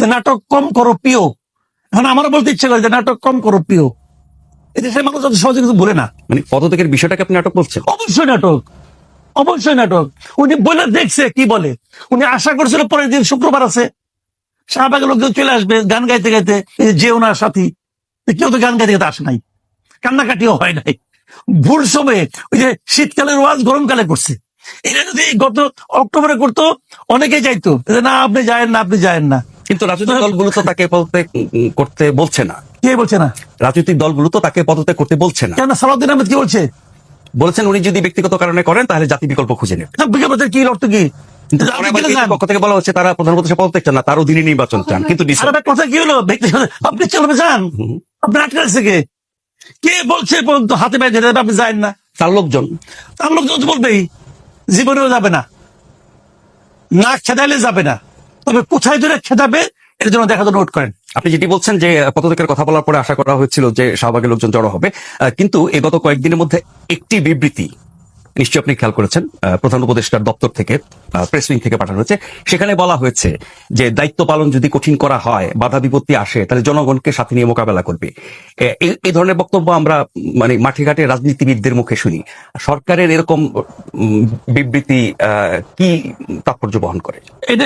যে নাটক কম করো প্রিয়। এখন আমারও বলতে ইচ্ছে করে যে নাটক কম করো প্রিয়। এদেশের মানুষ যত সহজে কিছু বলে না। মানে পদত্যাগের বিষয়টাকে আপনি নাটক বলছেন? অবশ্যই নাটক, অবশ্যই নাটক। উনি বলে দেখছে কি বলে। উনি আশা করছিল পরের দিন শুক্রবার আছে, শাহবাগের লোকজন চলে আসবে গান গাইতে গাইতে, যেও না সাথী। কেউ তো গান গাইতে গাইতে আসে নাই, কান্নাকাটিও হয় নাই। ভুল সময়ে ওই যে শীতকালের ওয়াজ গরমকালে করছে। এটা যদি গত অক্টোবরে করতো অনেকেই যাইতো, না আপনি যায়েন না, আপনি যায়েন না। কিন্তু রাজনৈতিক দলগুলো তো তাকে পদত্যাগ করতে বলছে না। কে বলছে না? রাজনৈতিক দলগুলো তো তাকে পদত্যাগ করতে বলছে না। কেন? সালাউদ্দিন আহমেদ কি বলছে? বলেছেন উনি যদি ব্যক্তিগত কারণে করেন তাহলে জাতি বিকল্প খুঁজে নেবে। বিজ্ঞাপনের কি অর্থ কি? কিন্তু পক্ষ থেকে বলা হচ্ছে তারা প্রধান উপদেষ্টা পদত্যাগ চান না, তার অধীনে নির্বাচন চান। কিন্তু কথা কি হলো? ব্যক্তিগত আপনি চলবে যান, আপনি আটকে আছে কে? কে বলছে হাতে পায়ে যেতে আপনি যান না? তার লোকজন তো বলবেই, জীবনেও যাবে না, না খেদাইলে যাবে না। তবে কোথায় ধরে খেদাবে এর জন্য দেখা নোট করেন। আপনি যেটি বলছেন যে পদত্যাগের কথা বলার পরে আশা করা হয়েছিল যে শাহবাগের লোকজন জড়ো হবে, কিন্তু গত কয়েকদিনের মধ্যে একটি বিবৃতি নিশ্চয়ই আপনি খেয়াল করেছেন, প্রধান উপদেষ্টার দপ্তর থেকে, প্রেস উইং থেকে পাঠানো হয়েছে। সেখানে বলা হয়েছে যে দায়িত্ব পালন যদি কঠিন করা হয়, বাধা বিপত্তি আসে, তাহলে জনগণকে সাথে নিয়ে মোকাবেলা করবে। এই ধরনের বক্তব্য আমরা মানে মাঠে ঘাটে রাজনীতিবিদদের মুখে শুনি। সরকারের এরকম বিবৃতি কি তাৎপর্য বহন করে?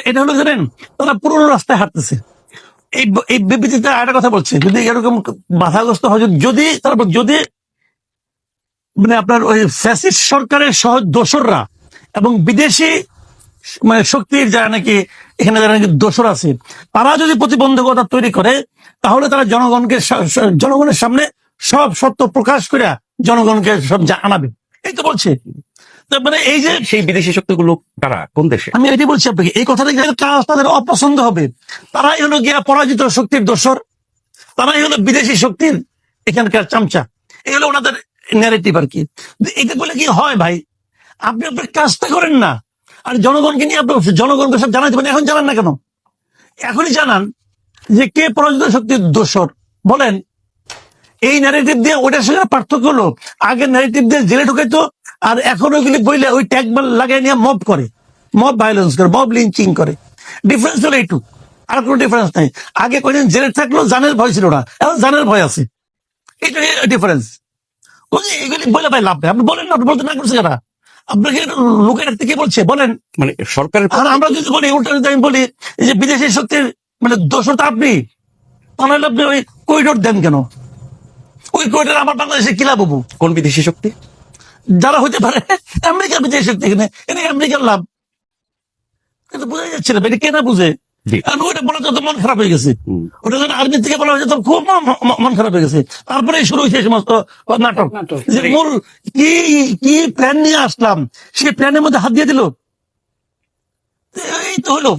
এটা হলো জানেন, তারা পুরোনো রাস্তায় হাঁটতেছে। এই বিবৃতিতে একটা কথা বলছে, যদি এরকম বাধাগ্রস্ত হয়, যদি মানে আপনার ওই ফ্যাসিস্ট সরকারের সহজ দোসররা এবং বিদেশি মানে শক্তির যারা নাকি এখানে যারা নাকি দোসর আছে, তারা যদি প্রতিবন্ধকতা তৈরি করে, তাহলে তারা জনগণের সামনে সব সত্য প্রকাশ করে জনগণকে সব আনাবে। এই তো বলছে। মানে এই যে সেই বিদেশি শক্তিগুলো কারা, কোন দেশে? আমি এটি বলছি আপনাকে, এই কথাটা কাজ তাদের অপছন্দ হবে। তারাই হলো গিয়া পরাজিত শক্তির দোসর, তারাই হলো বিদেশি শক্তির এখানকার চামচা। এই হলো ওনাদের ন্যারেটিভ আর কি। এটা বলে কি হয় ভাই? আপনি আপনার কাজটা করেন না, আর জনগণকে নিয়ে আপনি জনগণকে সব জানাতে পারেন। এখন জানান না কেন? এখনই জানান যে কে পরাজিত শক্তির দোসর বলেন। এই ন্যারেটিভ দিয়ে ওইটার সঙ্গে পার্থক্য হলো, আগের ন্যারেটিভ দিয়ে জেলে ঢুকাইতো, আর এখন ওইগুলি বইলে ওই ট্যাগ লাগাই নিয়ে মব করে, মব ভায়োলেন্স করে, মব লিঞ্চিং করে। ডিফারেন্স হলো এইটুক, আর কোনো ডিফারেন্স নাই। আগে কয়দিন জেলে থাকলো, জানের ভয় ছিল না, এখন জানের ভয় আছে। এইটা ডিফারেন্স। এগুলি বলে ভাই লাভ নেই। আপনি বলেন না, আপনি বলতে না করছে কারা? আপনাকে লোকের থেকে বলছে বলেন। মানে সরকারের, আর আমরা যদি বলি উল্টা, যদি আমি বলি যে বিদেশি শক্তির মানে দোষটা আপনি, তাহলে আপনি ওই করিডোর দেন কেন? ওই করিডোর আমার বাংলাদেশে কি লাভ হবো? কোন বিদেশি শক্তি? যারা হইতে পারে আমেরিকার বিদেশি শক্তি, এখানে আমেরিকার লাভ। কিন্তু বোঝা যাচ্ছে না, এটা কে না বুঝে? ওইটা বলা যত মন খারাপ হয়ে গেছে, ওটা যখন আর্মি থেকে বলা হয়েছে তখন খুব মন খারাপ হয়ে গেছে। তারপরে শুরু হয়েছে এই সমস্ত নাটক। যে মূল কি প্ল্যান নিয়ে আসলাম, সেই প্ল্যানের মধ্যে হাত দিয়ে দিল। এই তো হলো।